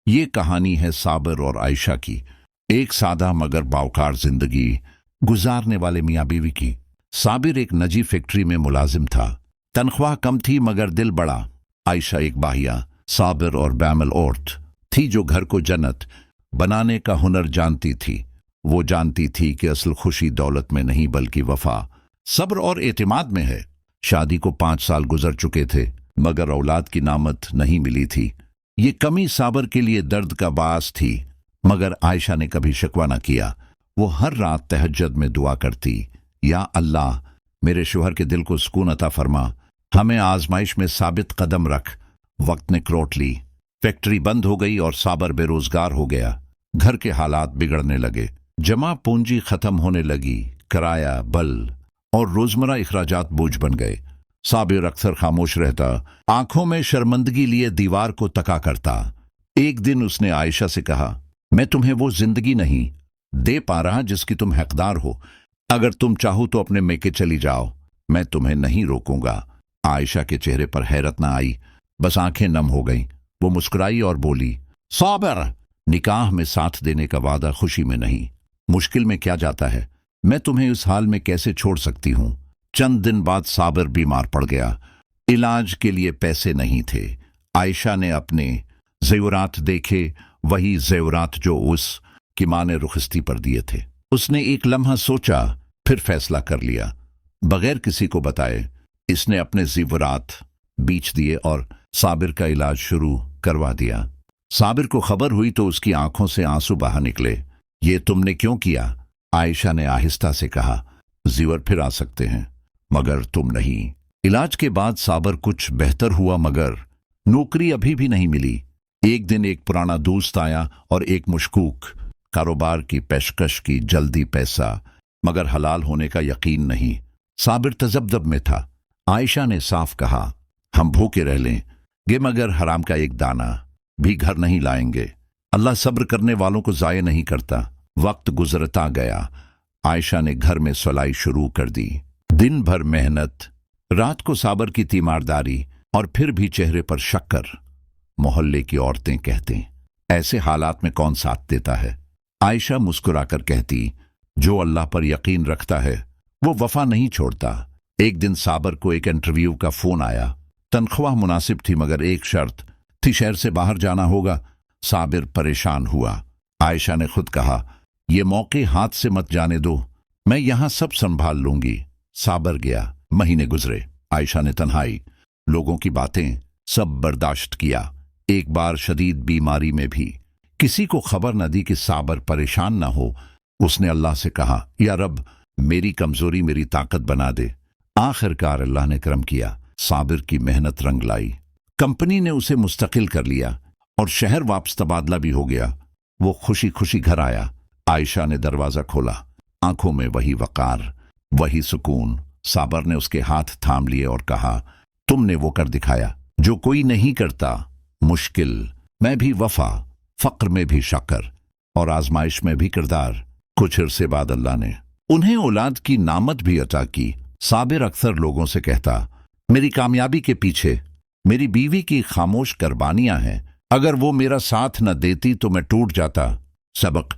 یہ کہانی ہے صابر اور عائشہ کی، ایک سادہ مگر باوقار زندگی گزارنے والے میاں بیوی کی۔ صابر ایک نجی فیکٹری میں ملازم تھا، تنخواہ کم تھی مگر دل بڑا۔ عائشہ ایک باہیا، صابر اور بیمل عورت تھی جو گھر کو جنت بنانے کا ہنر جانتی تھی۔ وہ جانتی تھی کہ اصل خوشی دولت میں نہیں بلکہ وفا، صبر اور اعتماد میں ہے۔ شادی کو 5 سال گزر چکے تھے مگر اولاد کی نعمت نہیں ملی تھی۔ یہ کمی صابر کے لیے درد کا باعث تھی، مگر عائشہ نے کبھی شکوہ نہ کیا۔ وہ ہر رات تہجد میں دعا کرتی، یا اللہ میرے شوہر کے دل کو سکون عطا فرما، ہمیں آزمائش میں ثابت قدم رکھ۔ وقت نے کروٹ لی، فیکٹری بند ہو گئی اور صابر بے روزگار ہو گیا۔ گھر کے حالات بگڑنے لگے، جمع پونجی ختم ہونے لگی، کرایہ، بل اور روزمرہ اخراجات بوجھ بن گئے۔ صابر اکثر خاموش رہتا، آنکھوں میں شرمندگی لیے دیوار کو تکا کرتا۔ ایک دن اس نے عائشہ سے کہا، میں تمہیں وہ زندگی نہیں دے پا رہا جس کی تم حقدار ہو۔ اگر تم چاہو تو اپنے میکے چلی جاؤ، میں تمہیں نہیں روکوں گا۔ عائشہ کے چہرے پر حیرت نہ آئی، بس آنکھیں نم ہو گئیں۔ وہ مسکرائی اور بولی، صابر، نکاح میں ساتھ دینے کا وعدہ خوشی میں نہیں، مشکل میں کیا جاتا ہے؟ میں تمہیں اس حال میں کیسے چھوڑ سکتی ہوں؟ چند دن بعد صابر بیمار پڑ گیا، علاج کے لیے پیسے نہیں تھے۔ عائشہ نے اپنے زیورات دیکھے، وہی زیورات جو اس کی ماں نے رخصتی پر دیے تھے۔ اس نے ایک لمحہ سوچا، پھر فیصلہ کر لیا۔ بغیر کسی کو بتائے اس نے اپنے زیورات بیچ دیے اور صابر کا علاج شروع کروا دیا۔ صابر کو خبر ہوئی تو اس کی آنکھوں سے آنسو بہا نکلے۔ یہ تم نے کیوں کیا؟ عائشہ نے آہستہ سے کہا، زیور پھر آ سکتے ہیں مگر تم نہیں۔ علاج کے بعد صابر کچھ بہتر ہوا مگر نوکری ابھی بھی نہیں ملی۔ ایک دن ایک پرانا دوست آیا اور ایک مشکوک کاروبار کی پیشکش کی، جلدی پیسہ مگر حلال ہونے کا یقین نہیں۔ صابر تذبذب میں تھا۔ عائشہ نے صاف کہا، ہم بھوکے رہ لیں گے مگر حرام کا ایک دانہ بھی گھر نہیں لائیں گے۔ اللہ صبر کرنے والوں کو ضائع نہیں کرتا۔ وقت گزرتا گیا، عائشہ نے گھر میں سلائی شروع کر دی۔ دن بھر محنت، رات کو صابر کی تیمارداری اور پھر بھی چہرے پر شکر۔ محلے کی عورتیں کہتے، ایسے حالات میں کون ساتھ دیتا ہے؟ عائشہ مسکرا کر کہتی، جو اللہ پر یقین رکھتا ہے وہ وفا نہیں چھوڑتا۔ ایک دن صابر کو ایک انٹرویو کا فون آیا۔ تنخواہ مناسب تھی مگر ایک شرط تھی، شہر سے باہر جانا ہوگا۔ صابر پریشان ہوا۔ عائشہ نے خود کہا، یہ موقع ہاتھ سے مت جانے دو، میں یہاں سب سنبھال لوں گی۔ صابر گیا، مہینے گزرے۔ عائشہ نے تنہائی، لوگوں کی باتیں سب برداشت کیا۔ ایک بار شدید بیماری میں بھی کسی کو خبر نہ دی کہ صابر پریشان نہ ہو۔ اس نے اللہ سے کہا، یا رب میری کمزوری میری طاقت بنا دے۔ آخر کار اللہ نے کرم کیا، صابر کی محنت رنگ لائی۔ کمپنی نے اسے مستقل کر لیا اور شہر واپس تبادلہ بھی ہو گیا۔ وہ خوشی خوشی گھر آیا۔ عائشہ نے دروازہ کھولا، آنکھوں میں وہی وقار، وہی سکون۔ صابر نے اس کے ہاتھ تھام لیے اور کہا، تم نے وہ کر دکھایا جو کوئی نہیں کرتا۔ مشکل میں بھی وفا، فقر میں بھی شکر اور آزمائش میں بھی کردار۔ کچھ عرصے بعد اللہ نے انہیں اولاد کی نعمت بھی عطا کی۔ صابر اکثر لوگوں سے کہتا، میری کامیابی کے پیچھے میری بیوی کی خاموش قربانیاں ہیں، اگر وہ میرا ساتھ نہ دیتی تو میں ٹوٹ جاتا۔ سبق